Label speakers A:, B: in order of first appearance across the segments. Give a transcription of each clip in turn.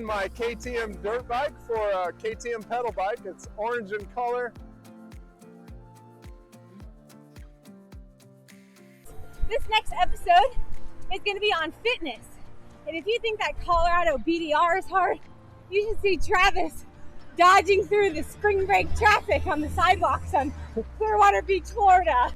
A: in my KTM dirt bike for a KTM pedal bike. It's orange in color.
B: This next episode is going to be on fitness. And if you think that Colorado BDR is hard, you should see Travis dodging through the spring break traffic on the sidewalks on Clearwater Beach, Florida.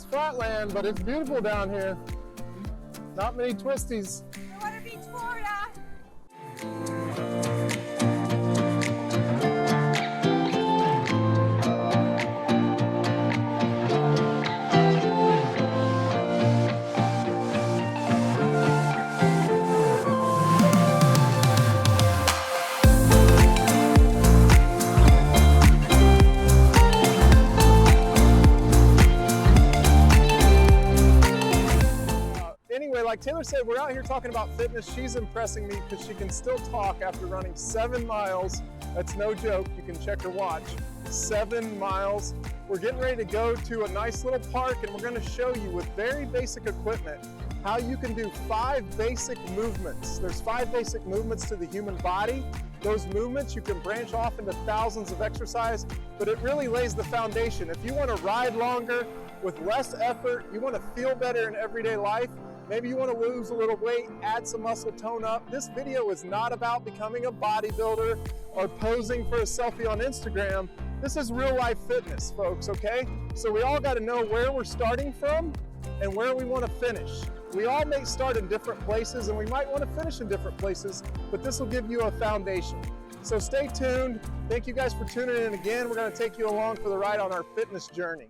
A: Flatland, but it's beautiful down here. Not many twisties.
B: Clearwater Beach, Florida.
A: Like Taylor said, we're out here talking about fitness. She's impressing me because she can still talk after running 7 miles. That's no joke. You can check her watch. 7 miles. We're getting ready to go to a nice little park, and we're going to show you with very basic equipment how you can do 5 basic movements. There's 5 basic movements to the human body. Those movements you can branch off into thousands of exercise, but it really lays the foundation. If you want to ride longer with less effort, you want to feel better in everyday life, maybe you want to lose a little weight, add some muscle, tone up. This video is not about becoming a bodybuilder or posing for a selfie on Instagram. This is real life fitness, folks, okay? So we all got to know where we're starting from and where we want to finish. We all may start in different places and we might want to finish in different places, but this will give you a foundation. So stay tuned. Thank you guys for tuning in again. We're going to take you along for the ride on our fitness journey.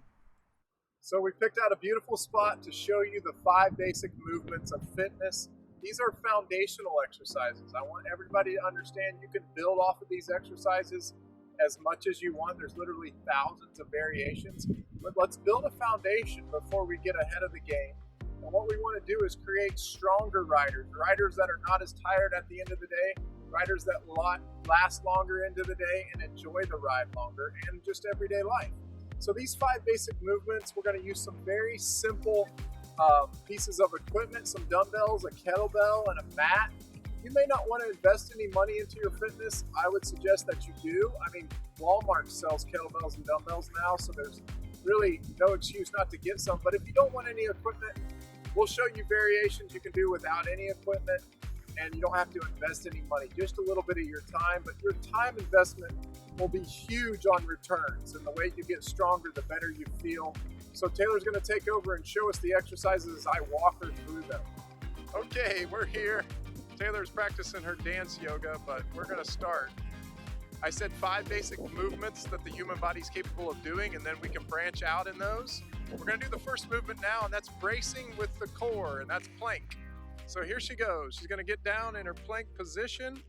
A: So we picked out a beautiful spot to show you the 5 basic movements of fitness. These are foundational exercises. I want everybody to understand you can build off of these exercises as much as you want. There's literally thousands of variations, but let's build a foundation before we get ahead of the game. And what we want to do is create stronger riders, riders that are not as tired at the end of the day, riders that last longer into the day and enjoy the ride longer and just everyday life. So these 5 basic movements, we're going to use some very simple pieces of equipment, some dumbbells, a kettlebell, and a mat. You may not want to invest any money into your fitness. I would suggest that you do. I mean, Walmart sells kettlebells and dumbbells now, so there's really no excuse not to get some. But if you don't want any equipment, we'll show you variations you can do without any equipment, and you don't have to invest any money, just a little bit of your time. But your time investment will be huge on returns, and the way you get stronger, the better you feel. So Taylor's going to take over and show us the exercises as I walk her through them. Okay, we're here. Taylor's practicing her dance yoga, but we're going to start. I said 5 basic movements that the human body's capable of doing, and then we can branch out in those. We're going to do the first movement now, and that's bracing with the core, and that's plank. So here she goes. She's going to get down in her plank position.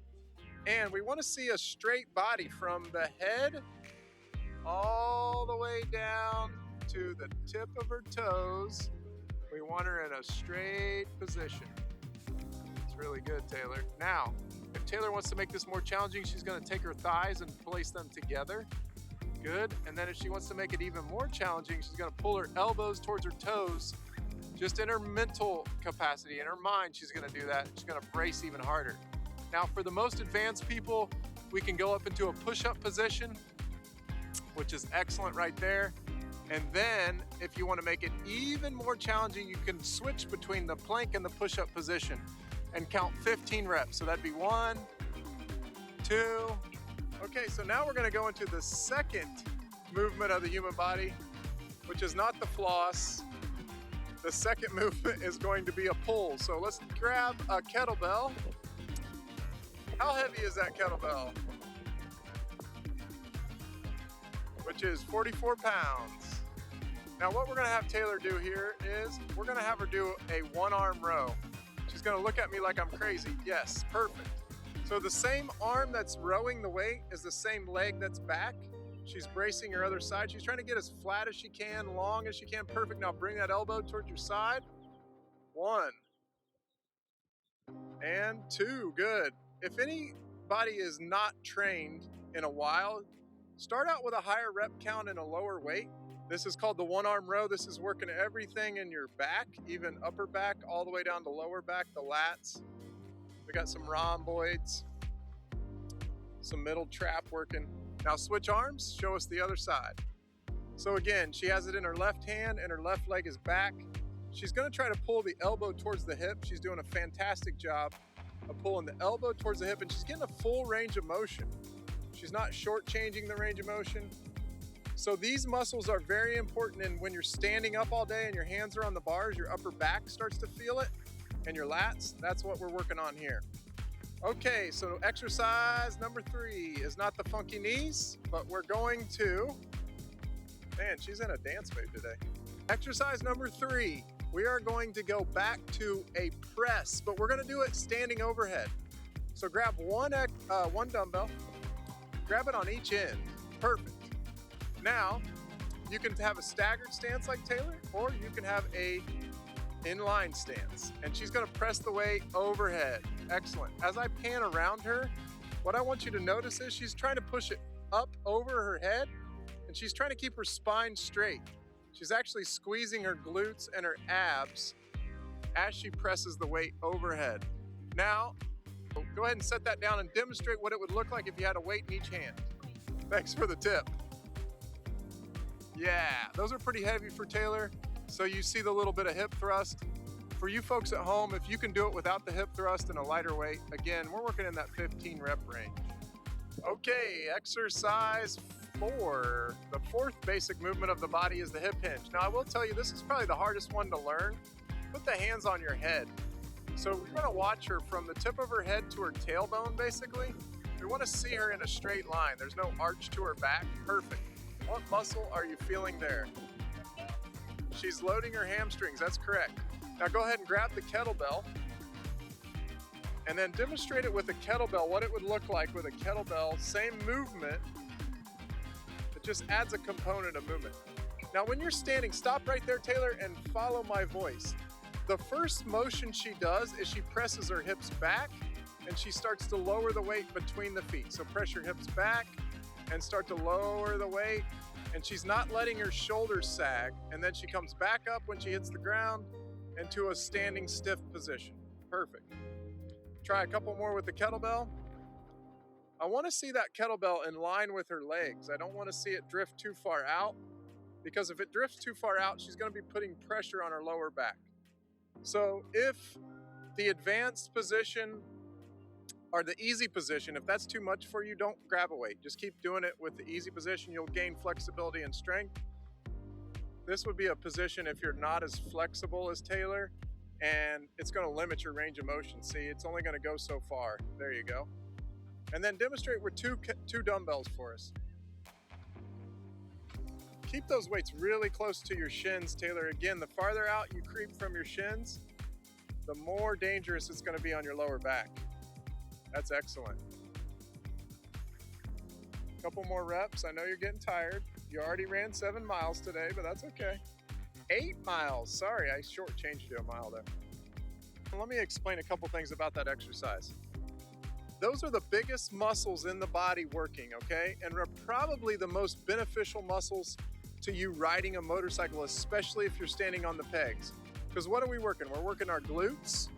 A: And we want to see a straight body from the head all the way down to the tip of her toes. We want her in a straight position. It's really good, Taylor. Now, if Taylor wants to make this more challenging, she's going to take her thighs and place them together. Good. And then if she wants to make it even more challenging, she's going to pull her elbows towards her toes. Just in her mental capacity, in her mind, she's going to do that. She's going to brace even harder. Now, for the most advanced people, we can go up into a push-up position, which is excellent right there. And then, if you want to make it even more challenging, you can switch between the plank and the push-up position and count 15 reps. So that'd be 1, 2. Okay, so now we're going to go into the second movement of the human body, which is not the floss. The second movement is going to be a pull. So let's grab a kettlebell. How heavy is that kettlebell? Which is 44 pounds. Now what we're gonna have Taylor do here is we're gonna have her do a one-arm row. She's gonna look at me like I'm crazy. Yes, perfect. So the same arm that's rowing the weight is the same leg that's back. She's bracing her other side. She's trying to get as flat as she can, long as she can. Perfect. Now bring that elbow towards your side. 1 and 2. Good. If anybody is not trained in a while, start out with a higher rep count and a lower weight. This is called the one-arm row. This is working everything in your back, even upper back, all the way down to lower back, the lats. We got some rhomboids, some middle trap working. Now switch arms, show us the other side. So again, she has it in her left hand and her left leg is back. She's gonna try to pull the elbow towards the hip. She's doing a fantastic job of pulling the elbow towards the hip, and she's getting a full range of motion. She's not shortchanging the range of motion. So these muscles are very important, and when you're standing up all day and your hands are on the bars, your upper back starts to feel it, and your lats. That's what we're working on here. Okay, so exercise number 3 is not the funky knees, but we're going to, man, she's in a dance mood today. Exercise number 3, we are going to go back to a press, but we're gonna do it standing overhead. So grab one dumbbell, grab it on each end, perfect. Now, you can have a staggered stance like Taylor, or you can have a inline stance, and she's gonna press the weight overhead. Excellent. As I pan around her, what I want you to notice is she's trying to push it up over her head, and she's trying to keep her spine straight. She's actually squeezing her glutes and her abs as she presses the weight overhead. Now, go ahead and set that down and demonstrate what it would look like if you had a weight in each hand. Thanks for the tip. Yeah, those are pretty heavy for Taylor. So you see the little bit of hip thrust. For you folks at home, if you can do it without the hip thrust and a lighter weight, again, we're working in that 15 rep range. Okay, exercise 4. The 4th basic movement of the body is the hip hinge. Now I will tell you, this is probably the hardest one to learn. Put the hands on your head. So we're gonna watch her from the tip of her head to her tailbone, basically. We wanna see her in a straight line. There's no arch to her back. Perfect. What muscle are you feeling there? She's loading her hamstrings, that's correct. Now go ahead and grab the kettlebell and then demonstrate it with a kettlebell, what it would look like with a kettlebell, same movement, it just adds a component of movement. Now when you're standing, stop right there, Taylor, and follow my voice. The first motion she does is she presses her hips back and she starts to lower the weight between the feet. So press your hips back and start to lower the weight, and she's not letting her shoulders sag, and then she comes back up when she hits the ground into a standing stiff position. Perfect. Try a couple more with the kettlebell. I want to see that kettlebell in line with her legs. I don't want to see it drift too far out, because if it drifts too far out, she's going to be putting pressure on her lower back. So if the advanced position or the easy position, if that's too much for you, don't grab a weight. Just keep doing it with the easy position. You'll gain flexibility and strength. This would be a position if you're not as flexible as Taylor, and it's going to limit your range of motion. See, it's only going to go so far. There you go. And then demonstrate with two dumbbells for us. Keep those weights really close to your shins, Taylor. Again, the farther out you creep from your shins, the more dangerous it's going to be on your lower back. That's excellent. Couple more reps. I know you're getting tired. You already ran 7 miles today, but that's okay. 8 miles. Sorry, I shortchanged you a mile there. Let me explain a couple things about that exercise. Those are the biggest muscles in the body working, okay? And are probably the most beneficial muscles to you riding a motorcycle, especially if you're standing on the pegs. Because what are we working? We're working our glutes,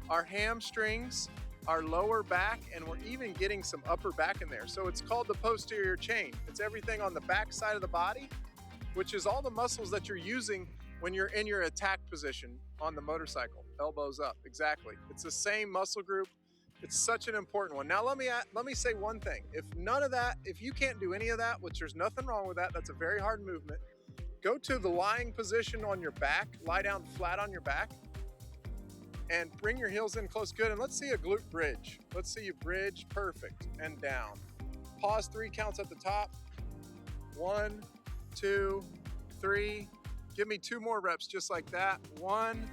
A: our hamstrings, our lower back, and we're even getting some upper back in there. So it's called the posterior chain. It's everything on the back side of the body, which is all the muscles that you're using when you're in your attack position on the motorcycle. Elbows up, exactly. It's the same muscle group. It's such an important one. Now let me say one thing. If none of that, if you can't do any of that, which there's nothing wrong with that, that's a very hard movement, go to the lying position on your back, lie down flat on your back, and bring your heels in close. Good. And let's see a glute bridge. Let's see you bridge. Perfect. And down. Pause 3 counts at the top. 1, 2, 3. Give me 2 more reps just like that. 1,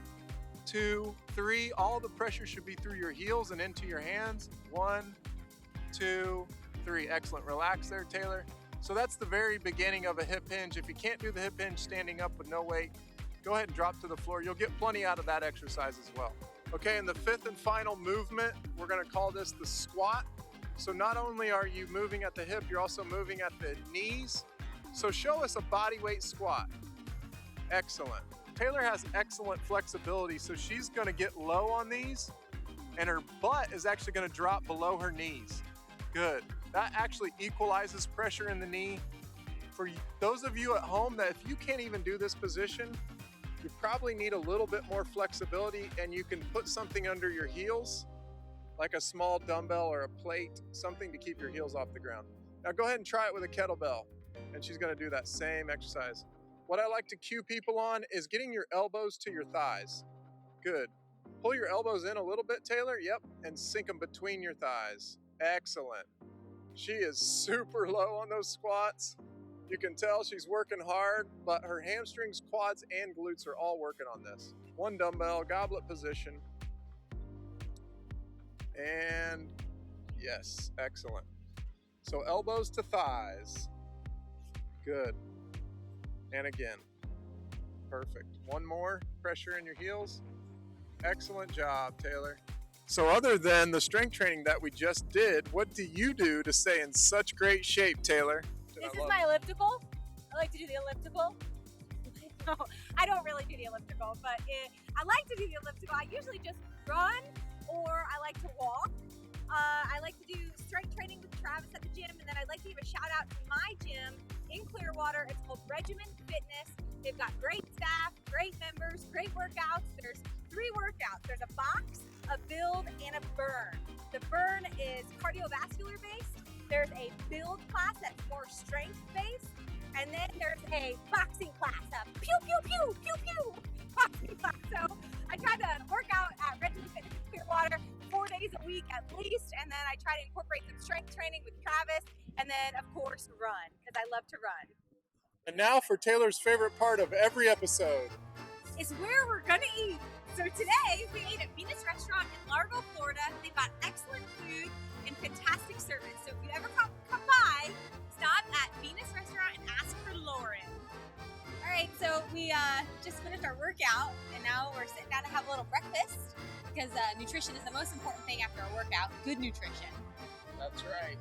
A: 2, 3. All the pressure should be through your heels and into your hands. 1, 2, 3. Excellent. Relax there, Taylor. So that's the very beginning of a hip hinge. If you can't do the hip hinge standing up with no weight, go ahead and drop to the floor. You'll get plenty out of that exercise as well. Okay, and the 5th and final movement, we're gonna call this the squat. So not only are you moving at the hip, you're also moving at the knees. So show us a body weight squat. Excellent. Taylor has excellent flexibility, so she's gonna get low on these, and her butt is actually gonna drop below her knees. Good. That actually equalizes pressure in the knee. For those of you at home that if you can't even do this position, you probably need a little bit more flexibility, and you can put something under your heels, like a small dumbbell or a plate, something to keep your heels off the ground. Now go ahead and try it with a kettlebell, and she's gonna do that same exercise. What I like to cue people on is getting your elbows to your thighs. Good. Pull your elbows in a little bit, Taylor. Yep, and sink them between your thighs. Excellent. She is super low on those squats. You can tell she's working hard, but her hamstrings, quads, and glutes are all working on this. 1 dumbbell, goblet position. And yes, excellent. So elbows to thighs. Good. And again. Perfect. 1 more, pressure in your heels. Excellent job, Taylor. So other than the strength training that we just did, what do you do to stay in such great shape, Taylor?
B: This is my elliptical. I like to do the elliptical. No, I don't really do the elliptical, but I like to do the elliptical. I usually just run, or I like to walk. I like to do strength training with Travis at the gym, and then I'd like to give a shout out to my gym in Clearwater. It's called Regimen Fitness. They've got great staff, great members, great workouts. There's 3 workouts. There's a box, a build, and a burn. The burn is cardiovascular based. There's a build class that's more strength based. And then there's a boxing class, a pew, pew, pew, pew, pew boxing class. So I try to work out at Regimen Fitness in Clearwater 4 days a week at least. And then I try to incorporate some strength training with Travis. And then, of course, run, because I love to run.
A: And now for Taylor's favorite part of every episode.
B: It's where we're gonna eat. So today we ate at Venus Restaurant in Largo, Florida. They've got excellent food and fantastic service. So if you ever come by, stop at Venus Restaurant and ask for Lauren. All right, so we just finished our workout, and now we're sitting down to have a little breakfast, because nutrition is the most important thing after a workout. Good nutrition.
A: That's right.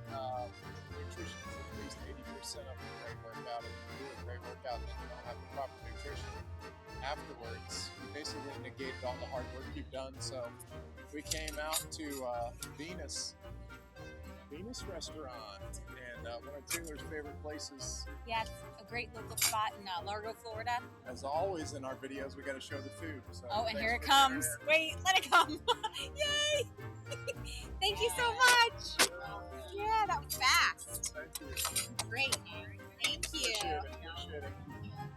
A: Nutrition is at least 80% of a great workout. If you do a great workout and you don't have the proper nutrition afterwards, you basically negated all the hard work you've done. So we came out to Venus Restaurant, and one of Taylor's favorite places.
B: Yeah, it's a great local spot in Largo, Florida.
A: As always in our videos, we got to show the food. So
B: oh, and here it comes. Wait, let it come. Yay! Thank you so much. Yeah, that was fast.
A: Thank you.
B: Great. Thank you.
A: Appreciate it.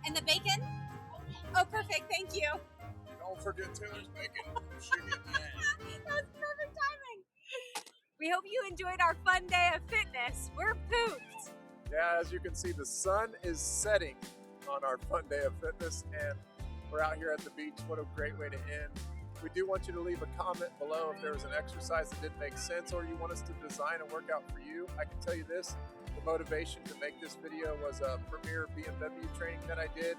B: And the bacon? Oh, perfect. Thank you.
A: Don't forget Taylor's bacon.
B: That was perfect timing. We hope you enjoyed our fun day of fitness. We're pooped.
A: Yeah, as you can see, the sun is setting on our fun day of fitness, and we're out here at the beach. What a great way to end. We do want you to leave a comment below if there was an exercise that didn't make sense, or you want us to design a workout for you. I can tell you this, the motivation to make this video was a premier BMW training that I did,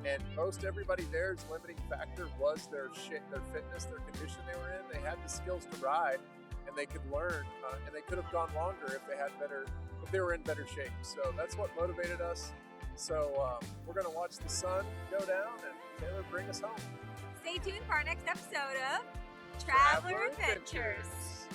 A: and most everybody there's limiting factor was their fitness, their condition they were in. They had the skills to ride, and they could learn, and they could have gone longer if they were in better shape. So that's what motivated us. So we're gonna watch the sun go down, and Taylor bring us home.
B: Stay tuned for our next episode of Traveler Adventures.